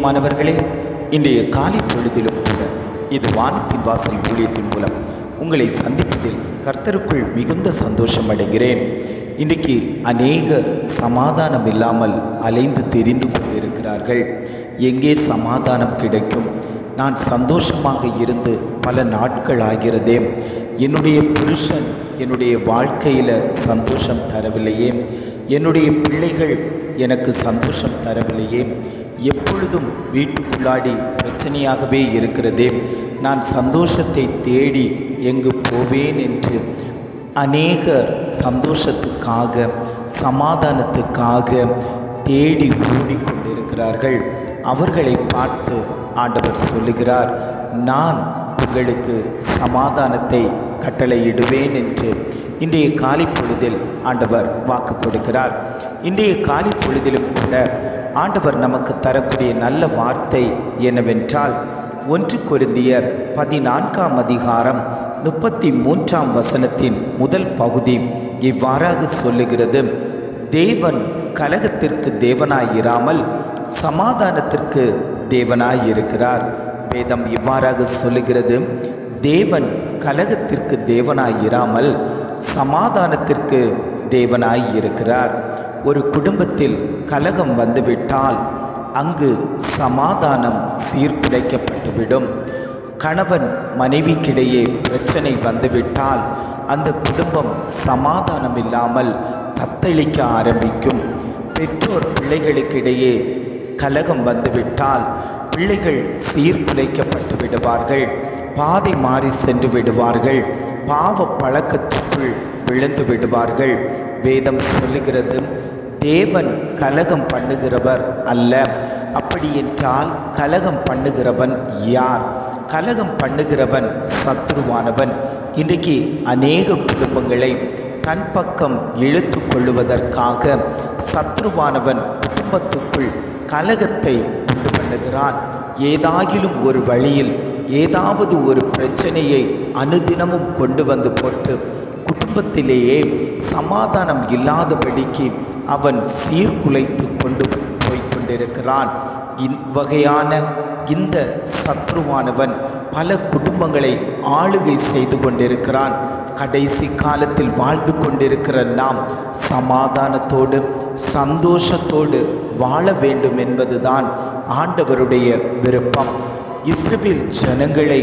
பிரியமானவர்களே, இன்றைய காலை பொழுதிலும் கூட இது வானத்தின் வாசல் ஊழியத்தின் மூலம் உங்களை சந்திப்பதில் கர்த்தருக்குள் மிகுந்த சந்தோஷம் அடைகிறேன். இன்றைக்கு அநேக சமாதானம் இல்லாமல் அலைந்து திரிந்து கொண்டிருக்கிறார்கள். எங்கே சமாதானம் கிடைக்கும்? நான் சந்தோஷமாக இருந்து பல நாட்கள் ஆகிறதே, என்னுடைய புருஷன் என்னுடைய வாழ்க்கையில் சந்தோஷம் தரவில்லையே, என்னுடைய பிள்ளைகள் எனக்கு சந்தோஷம் தரவில்லையே, எப்பொழுதும் வீட்டுக்குள்ளாடி பிரச்சனையாகவே இருக்கிறதே, நான் சந்தோஷத்தை தேடி எங்கு போவேன் என்று அநேகர் சந்தோஷத்துக்காக சமாதானத்துக்காக தேடி ஓடிக்கொண்டிருக்கிறார்கள். அவர்களை பார்த்து ஆண்டவர் சொல்லுகிறார், நான் உங்களுக்கு சமாதானத்தை கட்டளையிடுவேன் என்று இன்றைய காலை பொழுதில் ஆண்டவர் வாக்கு கொடுக்கிறார். இன்றைய காலை பொழுதிலும் கூட ஆண்டவர் நமக்கு தரக்கூடிய நல்ல வார்த்தை என்னவென்றால், 1 கொரிந்தியர் 14ஆம் அதிகாரம் 33ஆம் வசனத்தின் முதல் பகுதி இவ்வாறாக சொல்லுகிறது: தேவன் கலகத்திற்கு தேவனாயிராமல் சமாதானத்திற்கு தேவனாயிருக்கிறார். வேதம் இவ்வாறாக சொல்லுகிறது: தேவன் கலகத்திற்கு தேவனாயிராமல் சமாதானத்திற்கு தேவனாயிருக்கிறார். ஒரு குடும்பத்தில் கலகம் வந்துவிட்டால் அங்கு சமாதானம் சீர்குலைக்கப்பட்டுவிடும். கணவன் மனைவிக்கிடையே பிரச்சனை வந்துவிட்டால் அந்த குடும்பம் சமாதானம் இல்லாமல் தத்தளிக்க ஆரம்பிக்கும். பெற்றோர் பிள்ளைகளுக்கிடையே கலகம் வந்துவிட்டால் பிள்ளைகள் சீர்குலைக்கப்பட்டு விடுவார்கள், பாதை மாறி சென்று விடுவார்கள், பாவ பழக்கத்துக்குள் விழுந்து விடுவார்கள். வேதம் சொல்லுகிறது, தேவன் கலகம் பண்ணுகிறவர் அல்ல. அப்படி என்றால் கலகம் பண்ணுகிறவன் யார்? கலகம் பண்ணுகிறவன் சத்ருவானவன். இன்றைக்கு அநேக குடும்பங்களை தன் பக்கம் இழுத்து கொள்ளுவதற்காக சத்ருவானவன் குடும்பத்துக்குள் கலகத்தை உண்டு பண்ணுகிறான். ஏதாகிலும் ஒரு வழியில் ஏதாவது ஒரு பிரச்சனையை அனுதினமும் கொண்டு வந்து போட்டு குடும்பத்திலேயே சமாதானம் இல்லாதபடிக்கு அவன் சீர்குலைத்து கொண்டு போய்கொண்டிருக்கிறான். இவ்வகையான இந்த சத்ருவானவன் பல குடும்பங்களை ஆளுகை செய்து கொண்டிருக்கிறான். கடைசி காலத்தில் வாழ்ந்து கொண்டிருக்கிற நாம் சமாதானத்தோடு சந்தோஷத்தோடு வாழ வேண்டும் என்பதுதான் ஆண்டவருடைய விருப்பம். இஸ்ரவேல் ஜனங்களை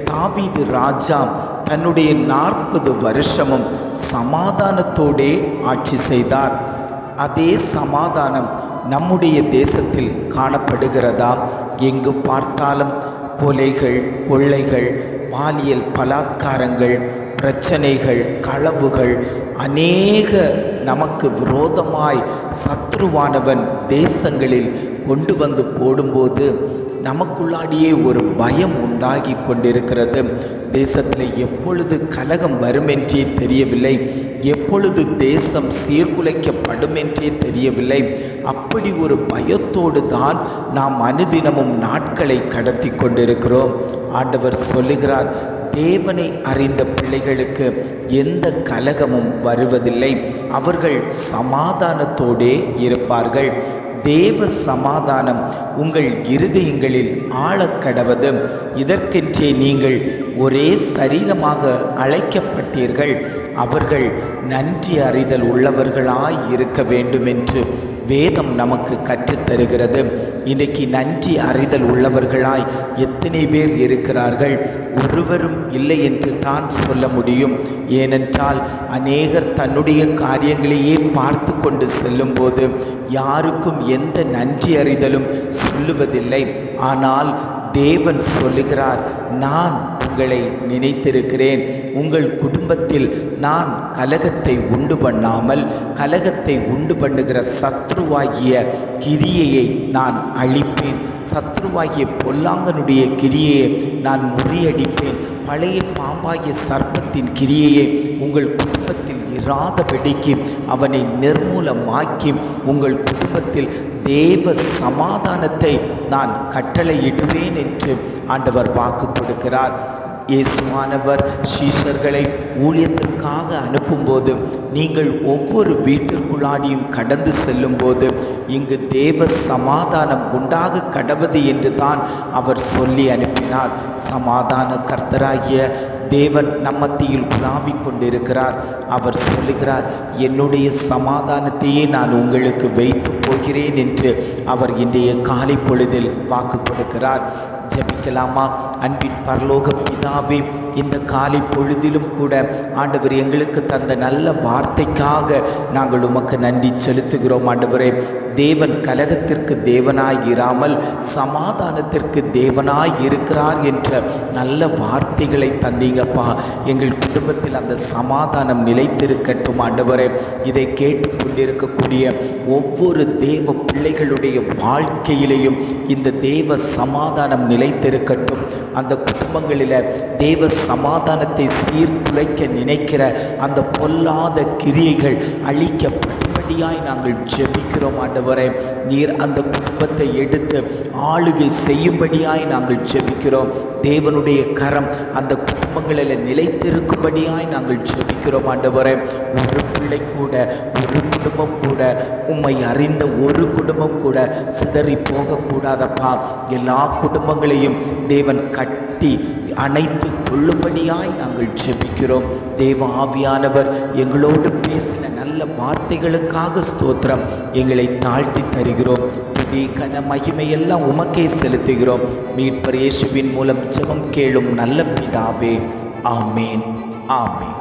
தாவீது ராஜா தன்னுடைய 40 வருஷமும் சமாதானத்தோடே ஆட்சி செய்தார். அதே சமாதானம் நம்முடைய தேசத்தில் காணப்படுகிறதா? எங்கு பார்த்தாலும் கொலைகள், கொள்ளைகள், பாலியல் பலாத்காரங்கள், பிரச்சனைகள், களவுகள், அநேக நமக்கு விரோதமாய் சத்ருவானவன் தேசங்களில் கொண்டு வந்து போடும்போது நமக்குள்ளாடியே ஒரு பயம் உண்டாகி கொண்டிருக்கிறது. தேசத்தில் எப்பொழுது கலகம் வருமென்றே தெரியவில்லை, எப்பொழுது தேசம் சீர்குலைக்கப்படும் என்றே தெரியவில்லை. அப்படி ஒரு பயத்தோடு தான் நாம் அனுதினமும் நாட்களை கடத்தி கொண்டிருக்கிறோம். ஆண்டவர் சொல்லுகிறார், தேவனை அறிந்த பிள்ளைகளுக்கு எந்த கலகமும் வருவதில்லை, அவர்கள் சமாதானத்தோடே இருப்பார்கள். தேவ சமாதானம் உங்கள் இருதயங்களில் ஆழக்கடவது. இதற்கென்றே நீங்கள் ஒரே சரீரமாக அழைக்கப்பட்டீர்கள். அவர்கள் நன்றி அறிதல் உள்ளவர்களாய் இருக்க வேண்டும் என்று வேதம் நமக்கு கற்றுத்தருகிறது. இன்றைக்கு நன்றி அறிதல் உள்ளவர்களாய் எத்தனை பேர் இருக்கிறார்கள்? ஒருவரும் இல்லை என்று தான் சொல்ல முடியும். ஏனென்றால் அநேகர் தன்னுடைய காரியங்களையே பார்த்து கொண்டு செல்லும்போது யாருக்கும் எந்த நன்றி அறிதலும் சொல்லுவதில்லை. ஆனால் தேவன் சொல்லுகிறார், நான் உங்களை நினைத்திருக்கிறேன். உங்கள் குடும்பத்தில் நான் கலகத்தை உண்டு பண்ணாமல் கலகத்தை உண்டு பண்ணுகிற சத்ருவாகிய கிரியையை நான் அழிப்பேன். சத்ருவாகிய பொல்லாங்கனுடைய கிரியையை நான் முறியடிப்பேன். பழைய பாம்பாகிய சர்ப்பத்தின் கிரியையை உங்கள் குடும்பத்தில் இராதபடிக்கு அவனை நிர்மூலமாக்கி உங்கள் குடும்பத்தில் தேவ சமாதானத்தை நான் கட்டளையிடுவேன் என்று ஆண்டவர் வாக்கு கொடுக்கிறார். இயேசுவானவர் சீஷர்களை ஊழியத்திற்காக அனுப்பும்போது நீங்கள் ஒவ்வொரு வீட்டிற்குள்ளாடியும் கடந்து செல்லும்போது இங்கு தேவ சமாதானம் உண்டாக கடவது என்று தான் அவர் சொல்லி அனுப்பினார். சமாதான கர்த்தராகிய தேவன் நம்மத்தியில் உலாவிக் கொண்டிருக்கிறார். அவர் சொல்லுகிறார், என்னுடைய சமாதானத்தையே நான் உங்களுக்கு வைத்து போகிறேன் என்று அவர் இன்றைய காலை பொழுதில் வாக்கு கொடுக்கிறார். ஜெபிக்கலாமா? அன்பின் பரலோக பிதாவே, இந்த காலை பொழுதிலும் கூட ஆண்டவர் எங்களுக்கு தந்த நல்ல வார்த்தைக்காக நாங்கள் உமக்கு நன்றி செலுத்துகிறோம். ஆண்டவரே, தேவன் கலகத்திற்கு தேவனாய் இராமல் சமாதானத்திற்கு தேவனாய் இருக்கிறார் என்ற நல்ல வார்த்தைகளை தந்தீங்கப்பா. எங்கள் குடும்பத்தில் அந்த சமாதானம் நிலைத்திருக்கட்டும். ஆண்டவரே, இதை கேட்டுக்கொண்டிருக்கக்கூடிய ஒவ்வொரு தேவ பிள்ளைகளுடைய வாழ்க்கையிலேயும் இந்த தேவ சமாதானம் நிலைத்திருக்கட்டும். அந்த குடும்பங்களில் தேவ சமாதானத்தை சீர்குலைக்க நினைக்கிற அந்த பொல்லாத கிரியைகள் அழிக்கப்பட்டபடியாய் நாங்கள் ஜெபிக்கிறோம். ஆண்டவரே, நீர் அந்த குடும்பத்தை எடுத்து ஆளுகை செய்யும்படியாய் நாங்கள் ஜெபிக்கிறோம். தேவனுடைய கரம் அந்த குடும்பங்களில் நிலைத்திருக்கும்படியாய் நாங்கள் ஜெபிக்கிறோம். ஆண்டவரே, ஒரு பிள்ளை கூட, ஒரு குடும்பம் கூட, உம்மை அறிந்த ஒரு குடும்பம் கூட சிதறி போகக்கூடாதப்பா. எல்லா குடும்பங்களையும் தேவன் கட்டி அணைத்து கொள்ளும்படியாய் நாங்கள் ஜெபிக்கிறோம். தேவ ஆவியானவர் எங்களோடு பேசின நல்ல வார்த்தைகளுக்காக ஸ்தோத்திரம். எங்களை தாழ்த்தி தருகிறோம். துதி கன மகிமையெல்லாம் உமக்கே செலுத்துகிறோம். மீட்பர் இயேசுவின் மூலம் ஜெபம் கேளும் நல்ல பிதாவே. ஆமேன், ஆமேன்.